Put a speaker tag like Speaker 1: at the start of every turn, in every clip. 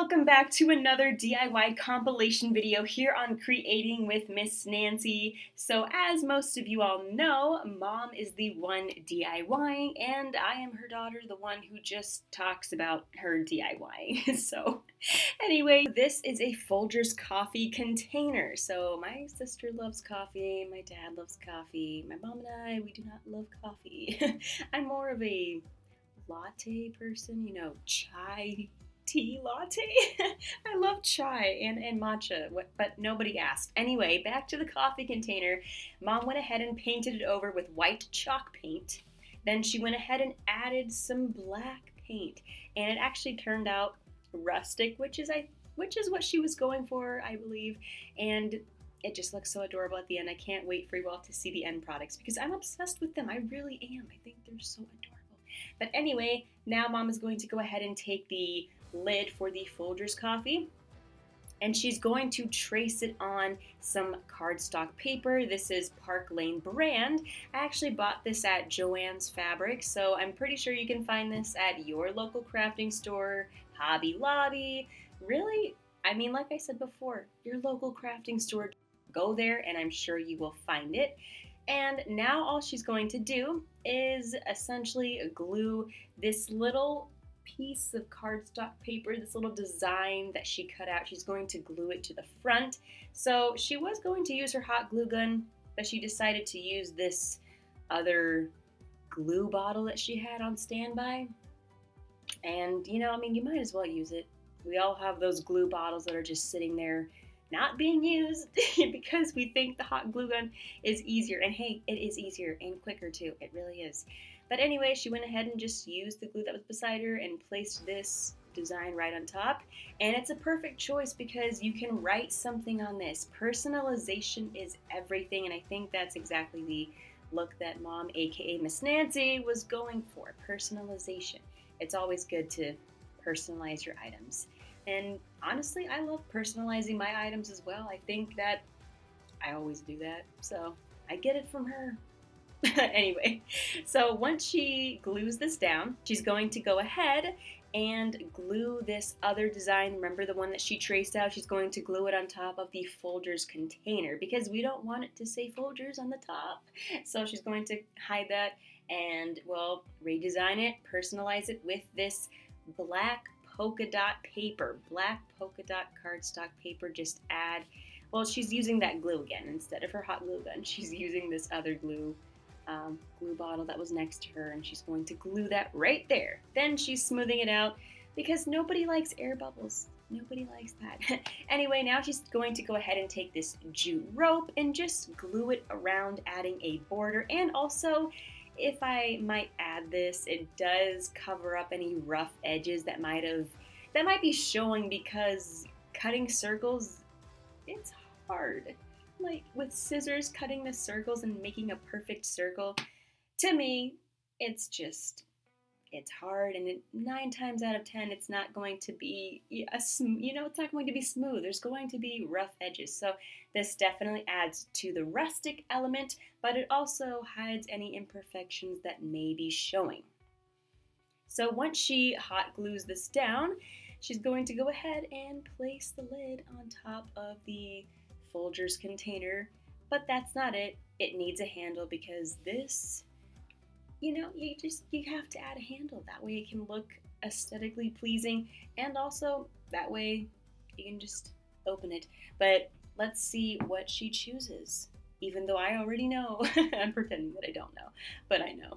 Speaker 1: welcome back to another DIY compilation video here on Creating with Miss Nancy. So as most of you all know, Mom is the one DIYing and I am her daughter, the one who just talks about her DIYing. So anyway, this is a Folgers coffee container. So my sister loves coffee, my dad loves coffee, my mom and I, we do not love coffee. I'm more of a latte person, chai tea latte. I love chai and matcha, but nobody asked. Anyway, back to the coffee container. Mom went ahead and painted it over with white chalk paint. Then she went ahead and added some black paint, and it actually turned out rustic, which is what she was going for, I believe. And it just looks so adorable at the end. I can't wait for you all to see the end products because I'm obsessed with them. I really am. I think they're so adorable. But anyway, now Mom is going to go ahead and take the lid for the Folgers coffee, and she's going to trace it on some cardstock paper. This is Park Lane brand. I actually bought this at Joann's Fabric, so I'm pretty sure you can find this at your local crafting store, Hobby Lobby. Really, like I said before, your local crafting store. Go there and I'm sure you will find it. And now all she's going to do is essentially glue this little piece of cardstock paper, this little design that she cut out. She's going to glue it to the front. So she was going to use her hot glue gun, but she decided to use this other glue bottle that she had on standby. And you might as well use it. We all have those glue bottles that are just sitting there not being used because we think the hot glue gun is easier. And hey, it is easier and quicker too. It really is. But anyway, she went ahead and just used the glue that was beside her and placed this design right on top. And it's a perfect choice because you can write something on this. Personalization is everything, and I think that's exactly the look that Mom, aka Miss Nancy, was going for. Personalization. It's always good to personalize your items. And honestly, I love personalizing my items as well. I think that I always do that, so I get it from her. Anyway, so once she glues this down, she's going to go ahead and glue this other design. Remember the one that she traced out? She's going to glue it on top of the Folgers container because we don't want it to say Folgers on the top. So she's going to hide that and, redesign it, personalize it with this black polka dot paper, black polka dot cardstock paper. Just add, she's using that glue again. Instead of her hot glue gun, she's using this other glue bottle that was next to her, and she's going to glue that right there. Then she's smoothing it out because nobody likes air bubbles. Nobody likes that. Anyway, now she's going to go ahead and take this jute rope and just glue it around, adding a border. And also, if I might add this, it does cover up any rough edges that might be showing because cutting circles, it's hard. Like with scissors, cutting the circles and making a perfect circle, to me, it's hard, and 9 times out of 10, it's not going to be it's not going to be smooth. There's going to be rough edges. So this definitely adds to the rustic element, but it also hides any imperfections that may be showing. So once she hot glues this down, she's going to go ahead and place the lid on top of the Folgers container, but that's not it. It needs a handle because this, you have to add a handle. That way it can look aesthetically pleasing, and also that way you can just open it. But let's see what she chooses, even though I already know. I'm pretending that I don't know, but I know.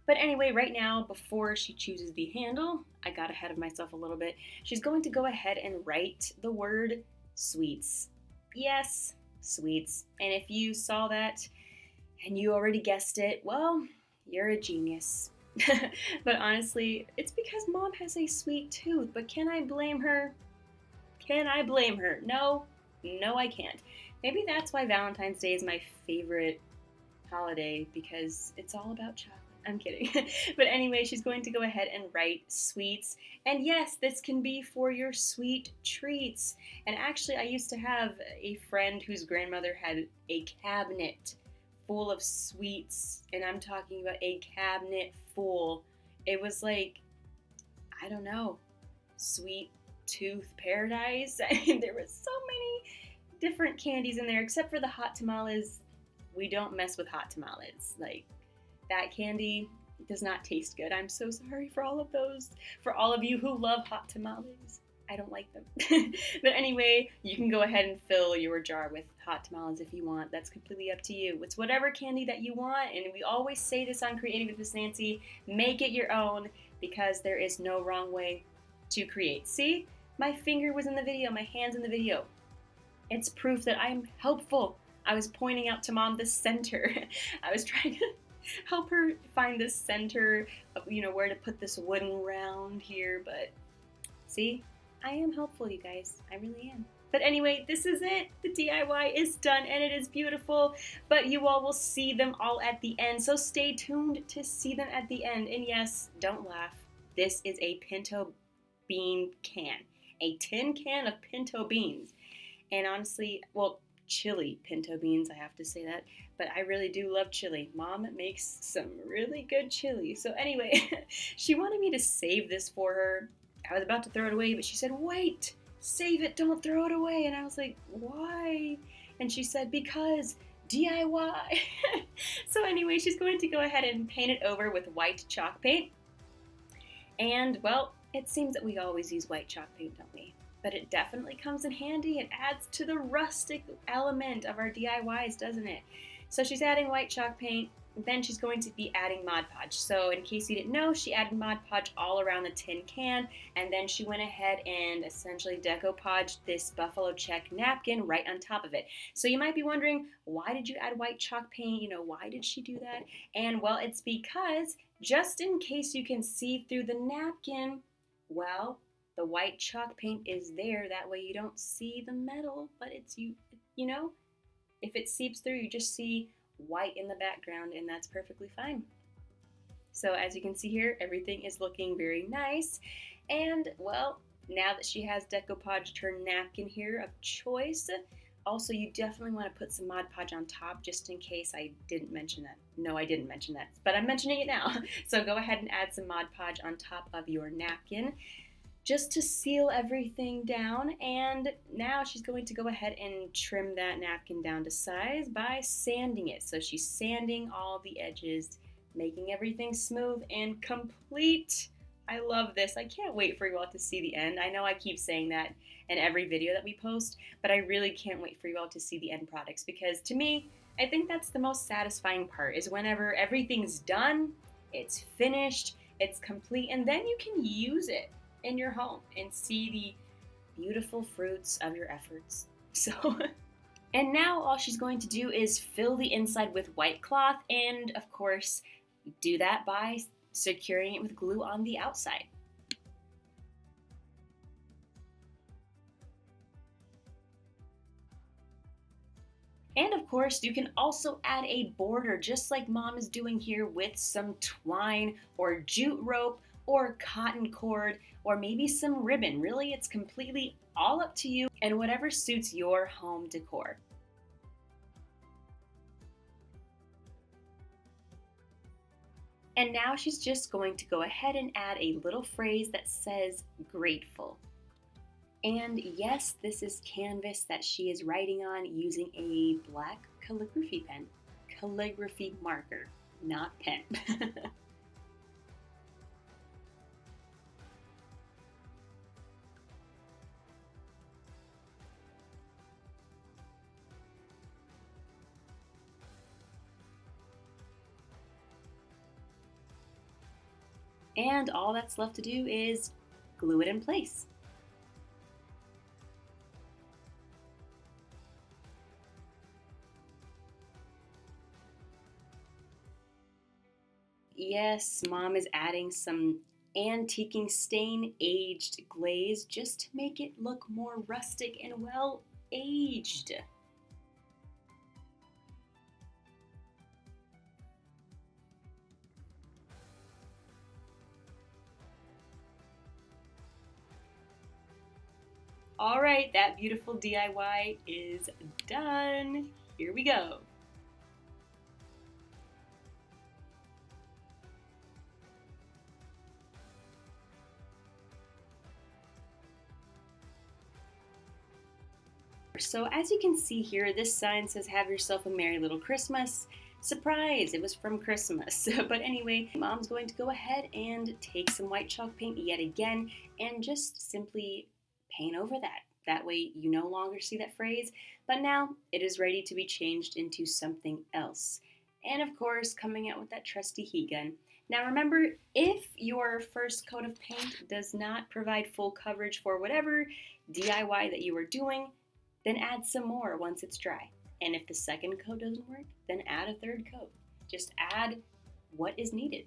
Speaker 1: But anyway, right now, before she chooses the handle, I got ahead of myself a little bit. She's going to go ahead and write the word sweets. Yes, sweets. And if you saw that and you already guessed it, you're a genius. But honestly, it's because Mom has a sweet tooth. But can I blame her? No, I can't. Maybe that's why Valentine's Day is my favorite holiday, because it's all about chocolate. I'm kidding. But anyway, she's going to go ahead and write sweets. And yes, this can be for your sweet treats. And actually, I used to have a friend whose grandmother had a cabinet full of sweets. And I'm talking about a cabinet full. It was like, I don't know, sweet tooth paradise. I mean, there was so many different candies in there, except for the hot tamales. We don't mess with hot tamales. Like, that candy does not taste good. I'm so sorry for all of those. For all of you who love hot tamales, I don't like them. But anyway, you can go ahead and fill your jar with hot tamales if you want. That's completely up to you. It's whatever candy that you want, and we always say this on Creating with Miss Nancy, make it your own, because there is no wrong way to create. See? My finger was in the video, my hand's in the video. It's proof that I'm helpful. I was pointing out to Mom the center. I was trying to help her find the center of, where to put this wooden round here, but see? I am helpful, you guys. I really am. But anyway, this is it. The DIY is done and it is beautiful, but you all will see them all at the end, so stay tuned to see them at the end. And yes, don't laugh. This is a pinto bean can. A tin can of pinto beans. And honestly, well, chili pinto beans, I have to say that, but I really do love chili. Mom makes some really good chili. So anyway, she wanted me to save this for her. I was about to throw it away, but she said, wait, save it, don't throw it away. And I was like, why? And she said, because DIY. So anyway, she's going to go ahead and paint it over with white chalk paint. And well, it seems that we always use white chalk paint, don't we? But it definitely comes in handy. It adds to the rustic element of our DIYs, doesn't it? So she's adding white chalk paint. Then she's going to be adding Mod Podge. So in case you didn't know, she added Mod Podge all around the tin can, and then she went ahead and essentially decoupaged this buffalo check napkin right on top of it. So you might be wondering, why did you add white chalk paint? Why did she do that? And well, it's because just in case you can see through the napkin, well, the white chalk paint is there. That way you don't see the metal, but it's if it seeps through, you just see white in the background, and that's perfectly fine. So as you can see here, everything is looking very nice. And well, now that she has decoupaged her napkin here of choice, also you definitely want to put some Mod Podge on top, just in case I didn't mention that. No, I didn't mention that, but I'm mentioning it now. So go ahead and add some Mod Podge on top of your napkin, just to seal everything down. And now she's going to go ahead and trim that napkin down to size by sanding it. So she's sanding all the edges, making everything smooth and complete. I love this. I can't wait for you all to see the end. I know I keep saying that in every video that we post, but I really can't wait for you all to see the end products, because to me, I think that's the most satisfying part, is whenever everything's done, it's finished, it's complete, and then you can use it in your home and see the beautiful fruits of your efforts. So, and now all she's going to do is fill the inside with white cloth, and of course, do that by securing it with glue on the outside. And of course, you can also add a border, just like Mom is doing here, with some twine or jute rope or cotton cord, or maybe some ribbon. Really, it's completely all up to you and whatever suits your home decor. And now she's just going to go ahead and add a little phrase that says grateful. And yes, this is canvas that she is writing on using a black calligraphy pen. Calligraphy marker, not pen. And all that's left to do is glue it in place. Yes, Mom is adding some antiquing stain aged glaze just to make it look more rustic and well aged. All right, that beautiful DIY is done. Here we go. So as you can see here, this sign says, "Have yourself a merry little Christmas." Surprise, it was from Christmas. But anyway, Mom's going to go ahead and take some white chalk paint yet again and just simply paint over that. That way you no longer see that phrase, but now it is ready to be changed into something else. And of course, coming out with that trusty heat gun. Now remember, if your first coat of paint does not provide full coverage for whatever DIY that you are doing, then add some more once it's dry. And if the second coat doesn't work, then add a third coat. Just add what is needed.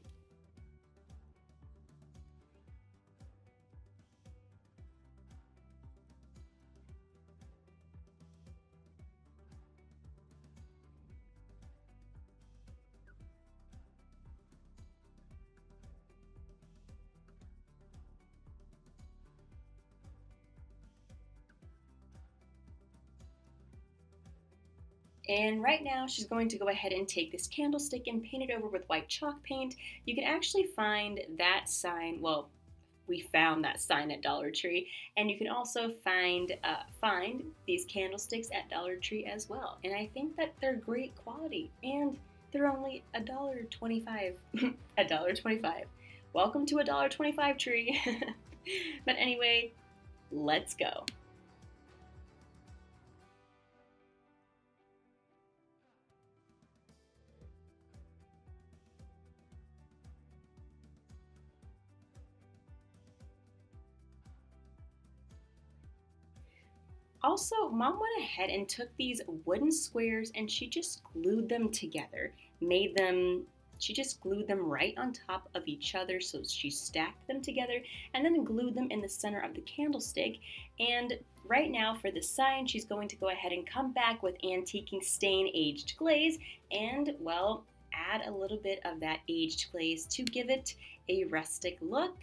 Speaker 1: And right now she's going to go ahead and take this candlestick and paint it over with white chalk paint. You can actually find that sign, well, we found that sign at Dollar Tree, and you can also find these candlesticks at Dollar Tree as well. And I think that they're great quality, and they're only $1.25. $1.25. Welcome to $1.25 tree. But anyway, let's go. Also, Mom went ahead and took these wooden squares and she just glued them together. She just glued them right on top of each other, so she stacked them together and then glued them in the center of the candlestick. And right now for the sign, she's going to go ahead and come back with Antiquing Stain Aged Glaze and, well, add a little bit of that aged glaze to give it a rustic look.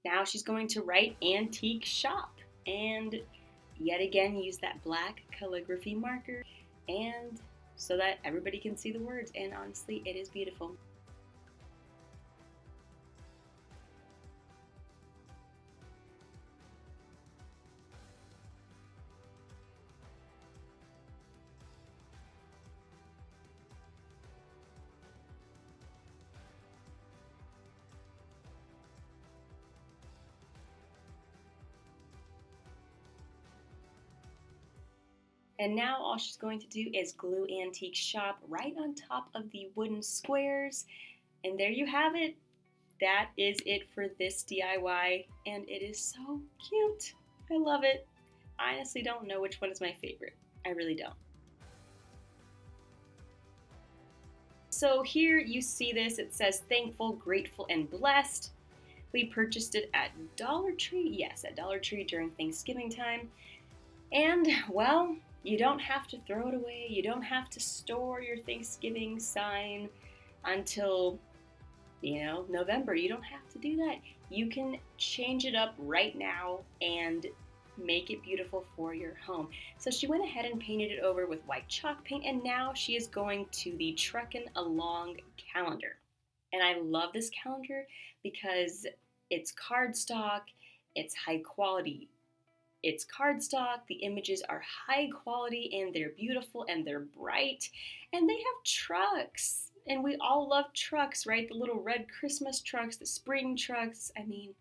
Speaker 1: Now she's going to write Antique Shop. And yet again, use that black calligraphy marker, and so that everybody can see the words, and honestly, it is beautiful. And now all she's going to do is glue Antique Shop right on top of the wooden squares. And there you have it. That is it for this DIY, and it is so cute. I love it. I honestly don't know which one is my favorite. I really don't. So here you see this. It says thankful, grateful, and blessed. We purchased it at Dollar Tree. Yes, at Dollar Tree during Thanksgiving time. And, well, you don't have to throw it away. You don't have to store your Thanksgiving sign until, November. You don't have to do that. You can change it up right now and make it beautiful for your home. So she went ahead and painted it over with white chalk paint, and now she is going to the Truckin' Along calendar. And I love this calendar because it's cardstock, it's high quality. It's cardstock, the images are high quality, and they're beautiful, and they're bright, and they have trucks. And we all love trucks, right? The little red Christmas trucks, the spring trucks. I mean,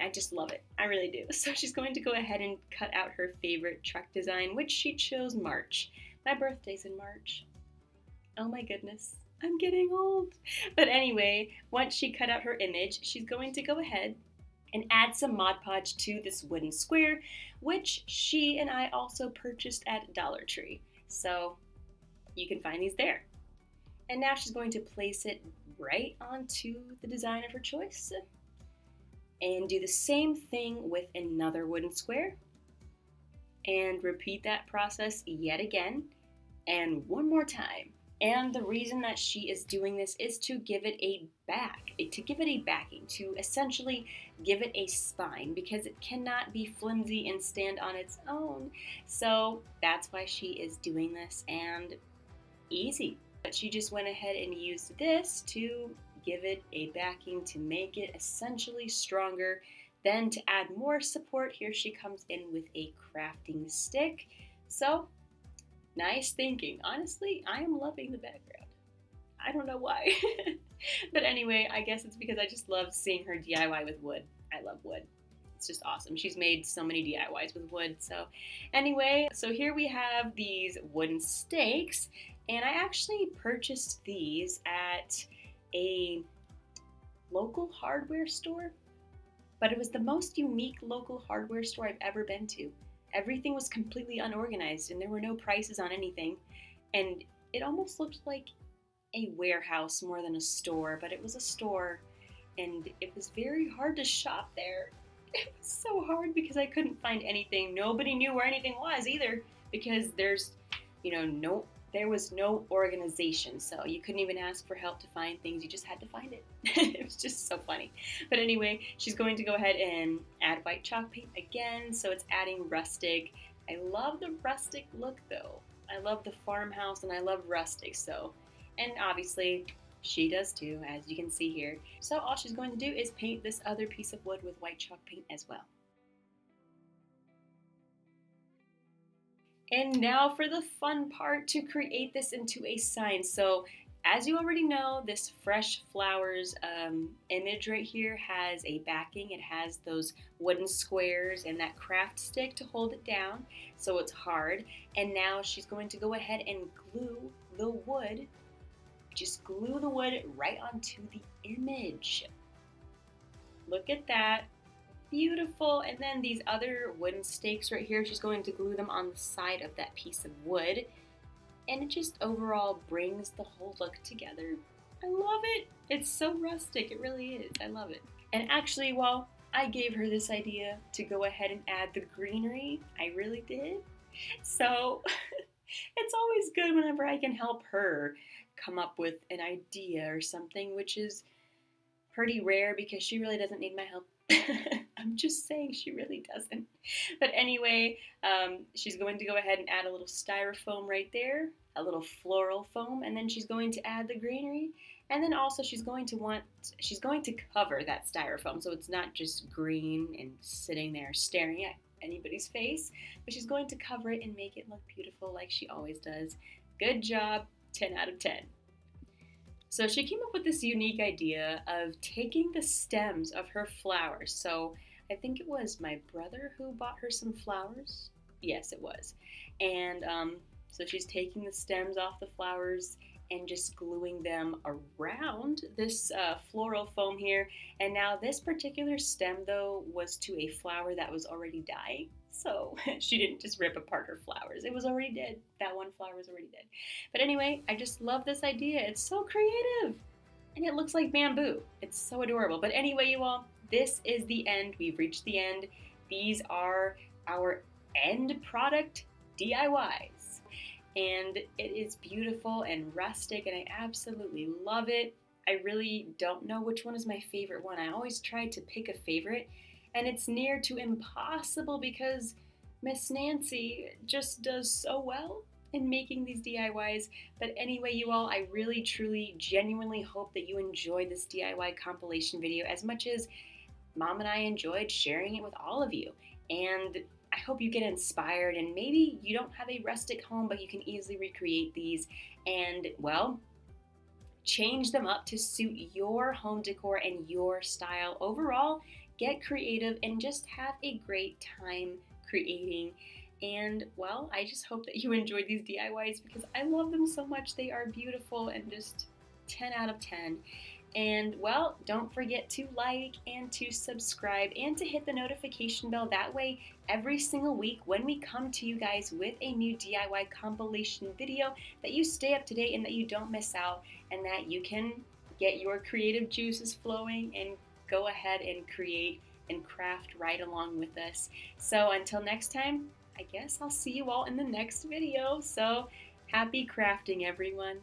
Speaker 1: I just love it. I really do. So she's going to go ahead and cut out her favorite truck design, which she chose March. My birthday's in March. Oh my goodness, I'm getting old. But anyway, once she cut out her image, she's going to go ahead and add some Mod Podge to this wooden square, which she and I also purchased at Dollar Tree. So you can find these there. And now she's going to place it right onto the design of her choice. And do the same thing with another wooden square. And repeat that process yet again, and one more time. And the reason that she is doing this is to give it a backing, to essentially give it a spine, because it cannot be flimsy and stand on its own. So that's why she is doing this, and easy. But she just went ahead and used this to give it a backing to make it essentially stronger Then to add more support, here she comes in with a crafting stick. So, nice thinking. Honestly, I am loving the background. I don't know why. But anyway, I guess it's because I just love seeing her DIY with wood. I love wood. It's just awesome. She's made so many DIYs with wood. So anyway, so here we have these wooden stakes, and I actually purchased these at a local hardware store, but it was the most unique local hardware store I've ever been to. Everything was completely unorganized and there were no prices on anything, and it almost looked like a warehouse more than a store, but it was a store, and it was very hard to shop there. It was so hard because I couldn't find anything. Nobody knew where anything was either, because there was no organization, so you couldn't even ask for help to find things. You just had to find it. It was just so funny. But anyway, she's going to go ahead and add white chalk paint again, so it's adding rustic. I love the rustic look though. I love the farmhouse and I love rustic, so, and obviously she does too, as you can see here. So all she's going to do is paint this other piece of wood with white chalk paint as well. And now for the fun part, to create this into a sign. So as you already know, this fresh flowers image right here has a backing. It has those wooden squares and that craft stick to hold it down, so it's hard. And now she's going to go ahead and glue the wood. Just glue the wood right onto the image. Look at that. Beautiful. And then these other wooden stakes right here, she's going to glue them on the side of that piece of wood. And it just overall brings the whole look together. I love it. It's so rustic. It really is. I love it. And actually, well, I gave her this idea to go ahead and add the greenery. I really did. So it's always good whenever I can help her come up with an idea or something, which is pretty rare because she really doesn't need my help. I'm just saying, she really doesn't. But anyway, she's going to go ahead and add a little styrofoam right there, a little floral foam, and then she's going to add the greenery. And then also she's going to cover that styrofoam, so it's not just green and sitting there staring at anybody's face, but she's going to cover it and make it look beautiful like she always does. Good job, 10 out of 10. So she came up with this unique idea of taking the stems of her flowers. So I think it was my brother who bought her some flowers. Yes, it was. And so she's taking the stems off the flowers and just gluing them around this floral foam here. And now this particular stem, though, was to a flower that was already dying. So she didn't just rip apart her flowers. It was already dead. That one flower was already dead. But anyway, I just love this idea. It's so creative. And it looks like bamboo. It's so adorable. But anyway, you all, this is the end. We've reached the end. These are our end product DIYs. And it is beautiful and rustic, and I absolutely love it. I really don't know which one is my favorite one. I always try to pick a favorite, and it's near to impossible because Miss Nancy just does so well in making these DIYs. But anyway, you all, I really, truly, genuinely hope that you enjoyed this DIY compilation video as much as Mom and I enjoyed sharing it with all of you. And I hope you get inspired, and maybe you don't have a rustic home, but you can easily recreate these and, well, change them up to suit your home decor and your style. Overall, get creative and just have a great time creating. And, well, I just hope that you enjoyed these DIYs because I love them so much. They are beautiful and just 10 out of 10. And, well, don't forget to like and to subscribe and to hit the notification bell. That way, every single week when we come to you guys with a new DIY compilation video, that you stay up to date and that you don't miss out, and that you can get your creative juices flowing and go ahead and create and craft right along with us. So until next time, I guess I'll see you all in the next video. So happy crafting, everyone.